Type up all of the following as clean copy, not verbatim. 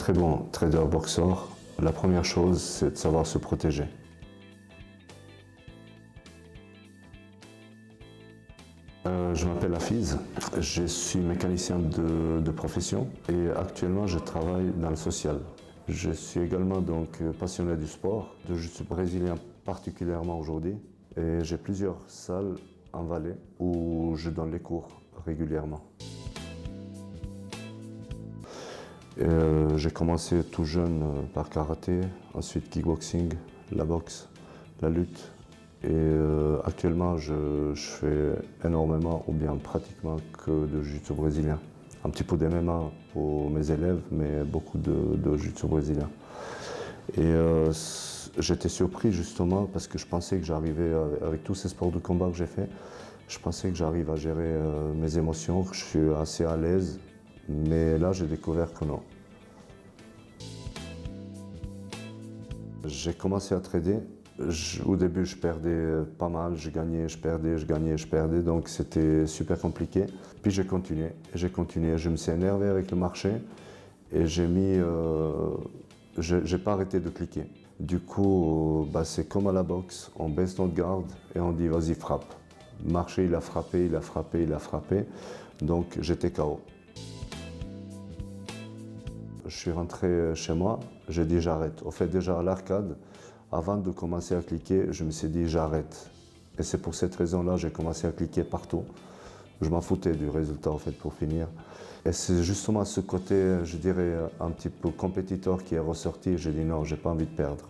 très bon trader boxeur, la première chose, c'est de savoir se protéger. Je m'appelle Hafiz, je suis mécanicien de profession et actuellement je travaille dans le social. Je suis également donc passionné du sport, de jiu-jitsu brésilien particulièrement aujourd'hui, et j'ai plusieurs salles en Valais où je donne les cours régulièrement. J'ai commencé tout jeune par karaté, ensuite kickboxing, la boxe, la lutte. Et actuellement, je fais énormément, ou bien pratiquement, que de jiu-jitsu brésilien. Un petit peu d'MMA pour mes élèves, mais beaucoup de jiu-jitsu brésilien. Et j'étais surpris justement parce que je pensais que j'arrivais, avec tous ces sports de combat que j'ai fait, je pensais que j'arrive à gérer mes émotions, que je suis assez à l'aise. Mais là, j'ai découvert que non. J'ai commencé à trader. Au début, je perdais pas mal, je gagnais, je perdais, je gagnais, je perdais, donc c'était super compliqué. Puis j'ai continué, je me suis énervé avec le marché et j'ai pas arrêté de cliquer. Du coup, c'est comme à la boxe, on baisse notre garde et on dit vas-y frappe. Le marché, il a frappé, il a frappé, il a frappé, donc j'étais KO. Je suis rentré chez moi, j'ai dit j'arrête. Au fait, déjà à l'arcade, avant de commencer à cliquer, je me suis dit j'arrête. Et c'est pour cette raison-là que j'ai commencé à cliquer partout. Je m'en foutais du résultat en fait pour finir. Et c'est justement ce côté, je dirais, un petit peu compétiteur qui est ressorti. J'ai dit non, j'ai pas envie de perdre.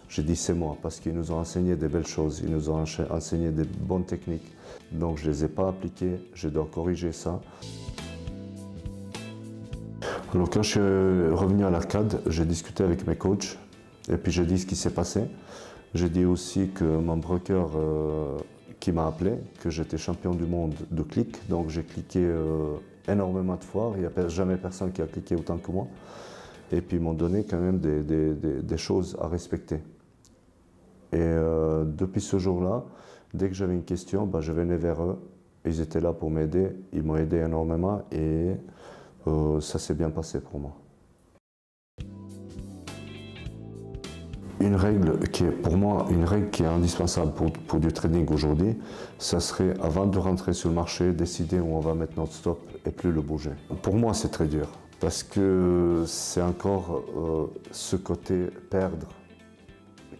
J'ai dit c'est moi, parce qu'ils nous ont enseigné des belles choses, ils nous ont enseigné des bonnes techniques. Donc je ne les ai pas appliquées, je dois corriger ça. Alors quand je suis revenu à l'arcade, j'ai discuté avec mes coachs et puis j'ai dit ce qui s'est passé. J'ai dit aussi que mon broker qui m'a appelé, que j'étais champion du monde de clic, donc j'ai cliqué énormément de fois, il n'y a jamais personne qui a cliqué autant que moi. Et puis ils m'ont donné quand même des choses à respecter. Et depuis ce jour-là, dès que j'avais une question, je venais vers eux, ils étaient là pour m'aider, ils m'ont aidé énormément et ça s'est bien passé pour moi. Une règle qui est pour moi une règle qui est indispensable pour du trading aujourd'hui, ça serait avant de rentrer sur le marché, décider où on va mettre notre stop et plus le bouger. Pour moi, c'est très dur parce que c'est encore ce côté perdre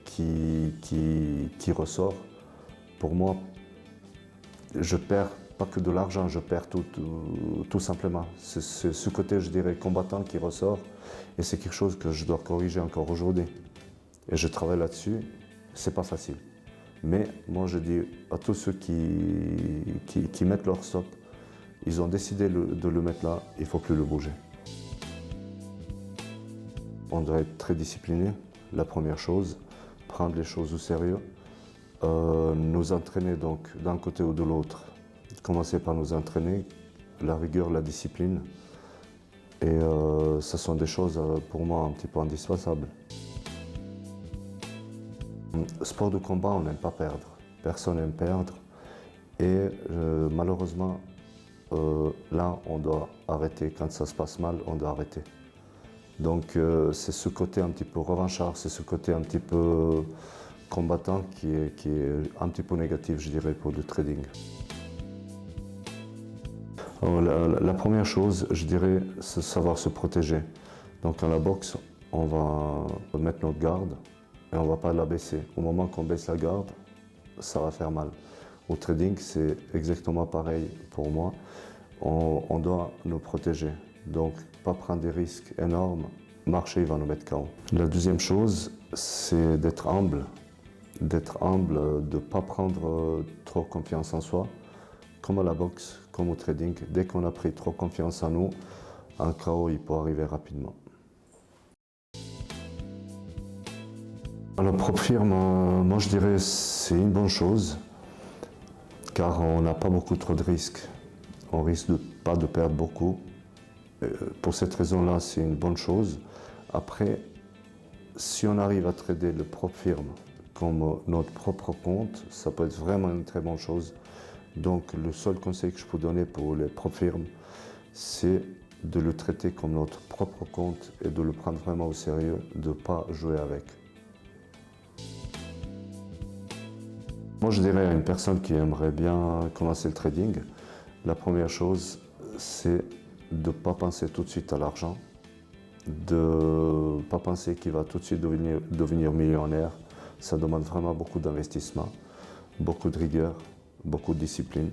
qui ressort. Pour moi, je perds pas que de l'argent, je perds tout simplement. C'est ce côté, je dirais, combattant qui ressort et c'est quelque chose que je dois corriger encore aujourd'hui. Et je travaille là-dessus, c'est pas facile. Mais moi je dis à tous ceux qui mettent leur stop, ils ont décidé de le mettre là, il ne faut plus le bouger. On doit être très discipliné, la première chose, prendre les choses au sérieux, nous entraîner donc d'un côté ou de l'autre. Commencer par nous entraîner, la rigueur, la discipline. Et ce sont des choses pour moi un petit peu indispensables. Sport de combat, on n'aime pas perdre. Personne n'aime perdre. Et malheureusement, là, on doit arrêter. Quand ça se passe mal, on doit arrêter. Donc c'est ce côté un petit peu revanchard, c'est ce côté un petit peu combattant qui est un petit peu négatif, je dirais, pour le trading. Alors, la première chose, je dirais, c'est savoir se protéger. Donc à la boxe, on va mettre notre garde et on ne va pas la baisser. Au moment qu'on baisse la garde, ça va faire mal. Au trading, c'est exactement pareil pour moi. On doit nous protéger. Donc, pas prendre des risques énormes. Marché, il va nous mettre KO. La deuxième chose, c'est d'être humble. D'être humble, de ne pas prendre trop confiance en soi. Comme à la boxe, comme au trading, dès qu'on a pris trop confiance en nous, un KO, il peut arriver rapidement. Alors, propre firme, moi je dirais c'est une bonne chose, car on n'a pas beaucoup trop de risques. On risque pas de perdre beaucoup. Pour cette raison-là, c'est une bonne chose. Après, si on arrive à trader le propre firme comme notre propre compte, ça peut être vraiment une très bonne chose. Donc, le seul conseil que je peux donner pour les propres firmes, c'est de le traiter comme notre propre compte et de le prendre vraiment au sérieux, de ne pas jouer avec. Moi, je dirais à une personne qui aimerait bien commencer le trading, la première chose, c'est de ne pas penser tout de suite à l'argent, de ne pas penser qu'il va tout de suite devenir millionnaire. Ça demande vraiment beaucoup d'investissement, beaucoup de rigueur, beaucoup de discipline.